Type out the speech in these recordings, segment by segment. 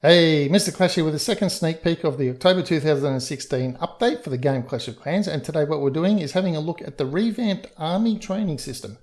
Hey, Mr. Clash here with a second sneak peek of the October 2016 update for the game Clash of Clans, and today what we're doing is having a look at the revamped army training system.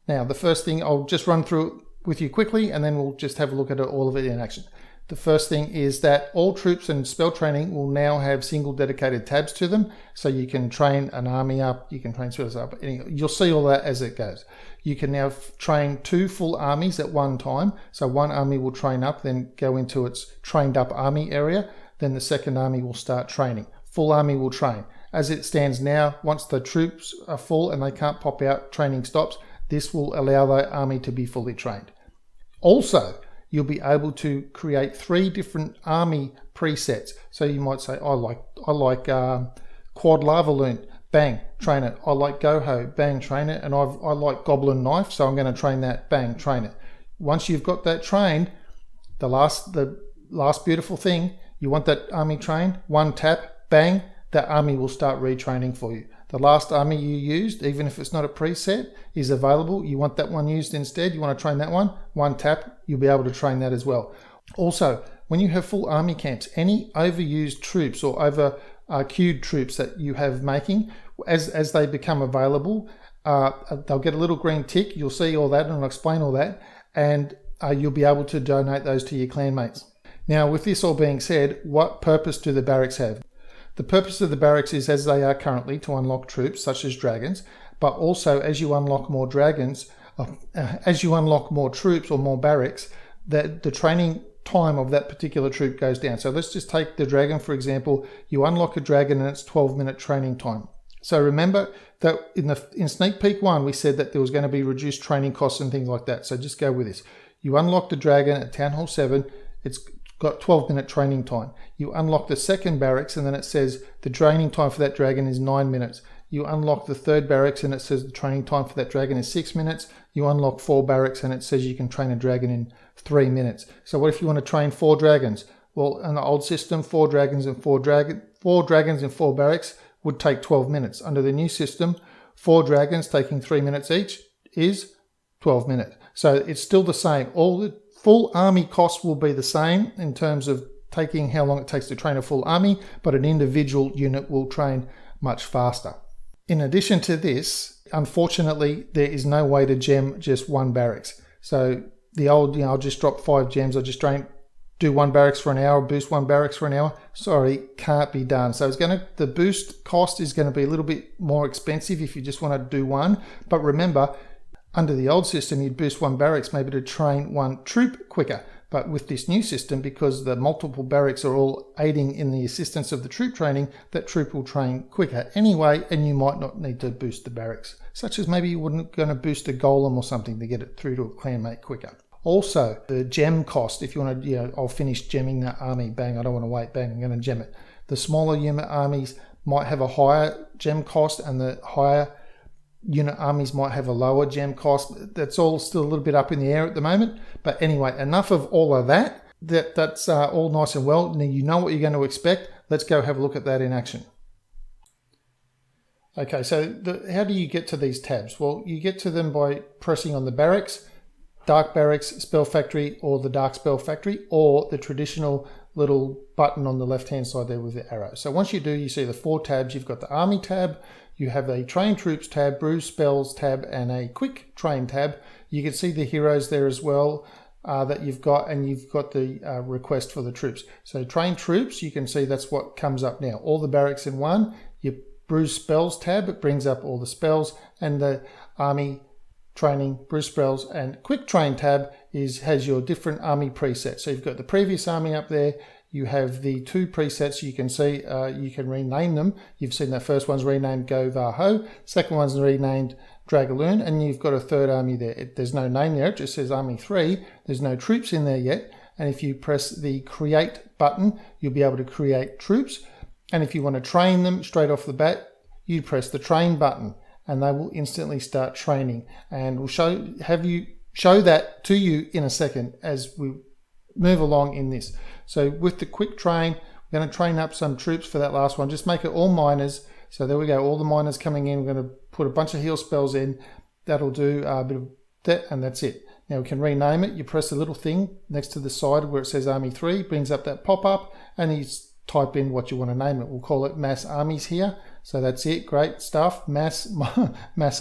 Now, the first thing, I'll just run through it with you quickly and then we'll just have a look at all of it in action. The first thing is that all troops and spell training will now have single dedicated tabs to them, so you can train an army up, you can train spells up, you'll see all that as it goes. You can now train 2 full armies at one time, so one army will train up, then go into its trained up army area, then the second army will start training. Full army will train. As it stands now, once the troops are full and they can't pop out, training stops, this will allow the army to be fully trained. Also, you'll be able to create 3 different army presets. So you might say, I like quad lava loon, bang, train it. I like goho, bang, train it. And I like goblin knife, so I'm going to train that, bang, train it. Once you've got that trained, the last beautiful thing, you want that army trained, one tap, bang, that army will start retraining for you. The last army you used, even if it's not a preset, is available. You want that one used instead, you want to train that one tap, you'll be able to train that as well. Also, when you have full army camps, any overused troops or over queued troops that you have making, as they become available, they'll get a little green tick. You'll see all that and I'll explain all that, and you'll be able to donate those to your clanmates. Now, with this all being said, what purpose do the barracks have? The purpose of the barracks is, as they are currently, to unlock troops such as dragons, but also as you unlock more dragons, as you unlock more troops or more barracks, that the training time of that particular troop goes down. So let's just take the dragon for example. You unlock a dragon and it's 12-minute training time. So remember that in sneak peek 1 we said that there was going to be reduced training costs and things like that. So just go with this. You unlock the dragon at Town Hall 7. It's got 12-minute training time. You unlock the second barracks and then it says the training time for that dragon is 9 minutes. You unlock the third barracks and it says the training time for that dragon is 6 minutes. You unlock 4 barracks and it says you can train a dragon in 3 minutes. So what if you want to train 4 dragons? Well, in the old system, 4 dragons and 4 dragons and 4 barracks would take 12 minutes. Under the new system, 4 dragons taking 3 minutes each is 12 minutes. So it's still the same. All the full army costs will be the same in terms of taking how long it takes to train a full army, but an individual unit will train much faster. In addition to this, unfortunately, there is no way to gem just one barracks. So the old, I'll just drop 5 gems, I'll just do 1 barracks for an hour, boost 1 barracks for an hour. Sorry, can't be done. So the boost cost is going to be a little bit more expensive if you just want to do 1. But remember, under the old system, you'd boost 1 barracks maybe to train 1 troop quicker. But with this new system, because the multiple barracks are all aiding in the assistance of the troop training, that troop will train quicker anyway, and you might not need to boost the barracks. Such as maybe you wouldn't going to boost a golem or something to get it through to a clanmate quicker. Also, the gem cost, if you want to, I'll finish gemming that army, bang, I don't want to wait, bang, I'm going to gem it. The smaller unit armies might have a higher gem cost, and the higher unit armies might have a lower gem cost. That's all still a little bit up in the air at the moment. But anyway, enough of all of that. That's all nice and well. Now you know what you're going to expect. Let's go have a look at that in action. Okay, so how do you get to these tabs? Well, you get to them by pressing on the barracks, Dark Barracks, Spell Factory, or the Dark Spell Factory, or the traditional little button on the left-hand side there with the arrow. So once you do, you see the 4 tabs. You've got the Army tab, you have a Train Troops tab, Brew Spells tab, and a Quick Train tab. You can see the heroes there as well that you've got, and you've got the request for the troops. So Train Troops, you can see that's what comes up now. All the barracks in one. Your Brew Spells tab, it brings up all the spells, and the Army Training, Brew Spells, and Quick Train tab has your different army presets. So you've got the previous army up there. You have the 2 presets you can see. You can rename them. You've seen that first one's renamed Go Vaho. Second one's renamed Dragaloon. And you've got a third army there. There's no name there. It just says Army 3. There's no troops in there yet. And if you press the Create button, you'll be able to create troops. And if you want to train them straight off the bat, you press the Train button, and they will instantly start training. And we'll show that to you in a second as we move along in this. So with the quick train, we're going to train up some troops for that last one. Just make it all miners. So there we go, all the miners coming in. We're going to put a bunch of heal spells in. That'll do a bit of that, and that's it. Now we can rename it. You press the little thing next to the side where it says Army 3, brings up that pop-up, and you type in what you want to name it. We'll call it Mass Armies here. So that's it, great stuff. Mass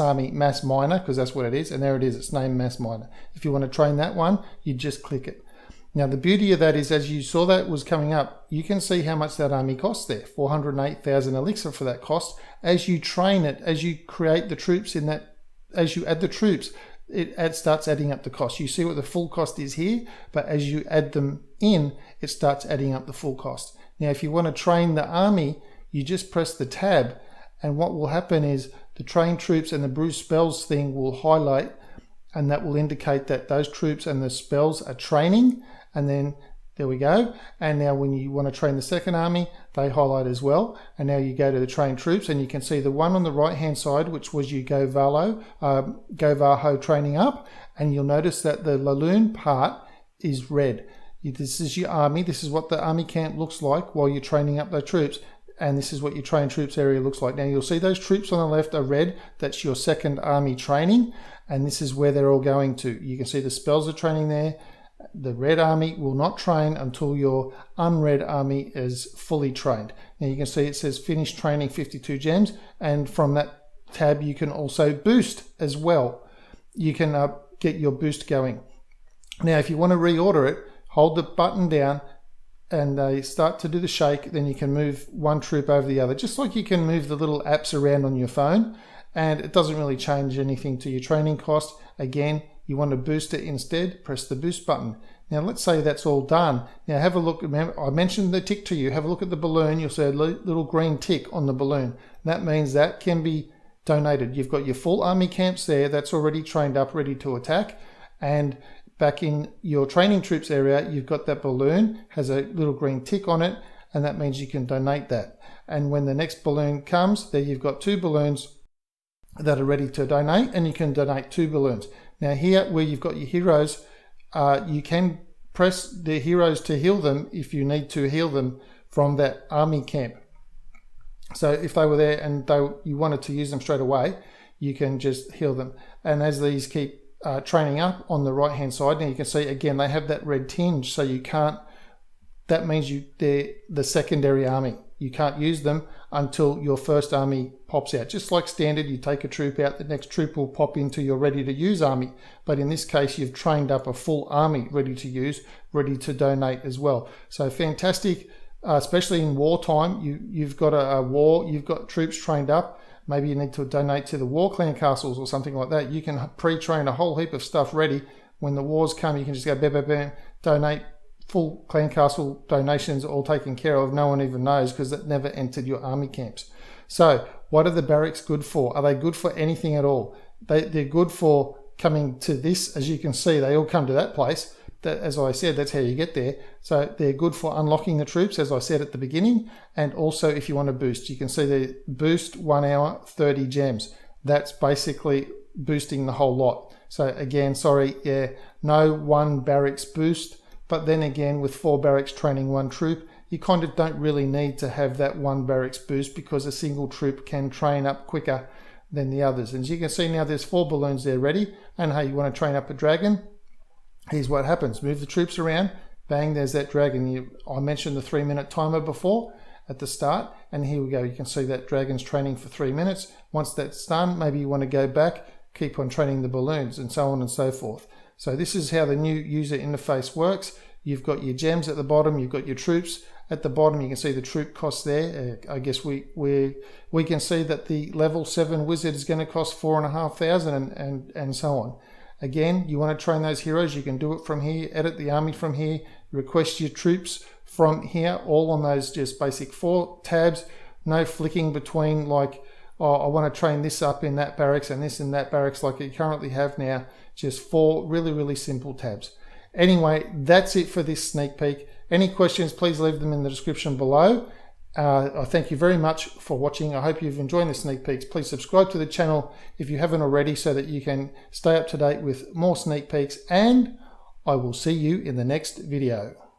Army, Mass Minor, because that's what it is. And there it is, it's named Mass Minor. If you want to train that one, you just click it. Now the beauty of that is, as you saw that was coming up, you can see how much that army costs there. 408,000 elixir for that cost. As you train it, as you create the troops in that, as you add the troops, it starts adding up the cost. You see what the full cost is here, but as you add them in, it starts adding up the full cost. Now if you want to train the army, you just press the tab, and what will happen is the train troops and the Bruce spells thing will highlight, and that will indicate that those troops and the spells are training. And then there we go. And now when you want to train the second army, they highlight as well. And now you go to the train troops, and you can see the one on the right hand side, which was you go Vaho training up, and you'll notice that the Laloon part is red. This is your army. This is what the army camp looks like while you're training up those troops. And this is what your train troops area looks like. Now you'll see those troops on the left are red. That's your second army training. And this is where they're all going to. You can see the spells are training there. The red army will not train until your unread army is fully trained. Now you can see it says finish training 52 gems, and from that tab you can also boost as well. You can get your boost going. Now if you want to reorder it, hold the button down and they start to do the shake, then you can move one troop over the other, just like you can move the little apps around on your phone, and it doesn't really change anything to your training cost. Again, you want to boost it instead, press the boost button. Now let's say that's all done. Now have a look, remember I mentioned the tick to you, have a look at the balloon, you'll see a little green tick on the balloon. That means that can be donated. You've got your full army camps there, that's already trained up, ready to attack. And back in your training troops area, you've got that balloon, has a little green tick on it, and that means you can donate that. And when the next balloon comes, there you've got 2 balloons that are ready to donate, and you can donate 2 balloons. Now here where you've got your heroes, you can press the heroes to heal them if you need to heal them from that army camp. So if they were there and you wanted to use them straight away, you can just heal them. And as these keep training up on the right hand side, now you can see again they have that red tinge, so you can't, that means they're the secondary army. You can't use them until your first army pops out. Just like standard, you take a troop out, the next troop will pop into your ready to use army. But in this case, you've trained up a full army ready to use, ready to donate as well. So fantastic, especially in wartime. You've got a war, you've got troops trained up. Maybe you need to donate to the war clan castles or something like that. You can pre-train a whole heap of stuff ready. When the wars come, you can just go bam, bam, bam, donate. Full clan castle donations all taken care of. No one even knows because it never entered your army camps. So what are the barracks good for? Are they good for anything at all? They're good for coming to this. As you can see, they all come to that place. That, as I said, that's how you get there. So they're good for unlocking the troops, as I said at the beginning. And also if you want to boost, you can see the boost 1 hour, 30 gems. That's basically boosting the whole lot. So again, sorry, yeah, no one barracks boost. But then again, with 4 barracks training 1 troop, you kind of don't really need to have that 1 barracks boost because a single troop can train up quicker than the others. And as you can see now, there's 4 balloons there ready. And hey, you want to train up a dragon? Here's what happens. Move the troops around. Bang, there's that dragon. I mentioned the 3-minute timer before at the start. And here we go. You can see that dragon's training for 3 minutes. Once that's done, maybe you want to go back, keep on training the balloons and so on and so forth. So this is how the new user interface works. You've got your gems at the bottom, you've got your troops at the bottom. You can see the troop costs there. I guess we can see that the level 7 wizard is going to cost 4,500 and so on. Again, you want to train those heroes, you can do it from here, edit the army from here, request your troops from here, all on those just basic 4 tabs. No flicking between like, oh, I want to train this up in that barracks and this in that barracks like you currently have now. Just 4 really, really simple tabs. Anyway, that's it for this sneak peek. Any questions, please leave them in the description below. I thank you very much for watching. I hope you've enjoyed the sneak peeks. Please subscribe to the channel if you haven't already so that you can stay up to date with more sneak peeks, and I will see you in the next video.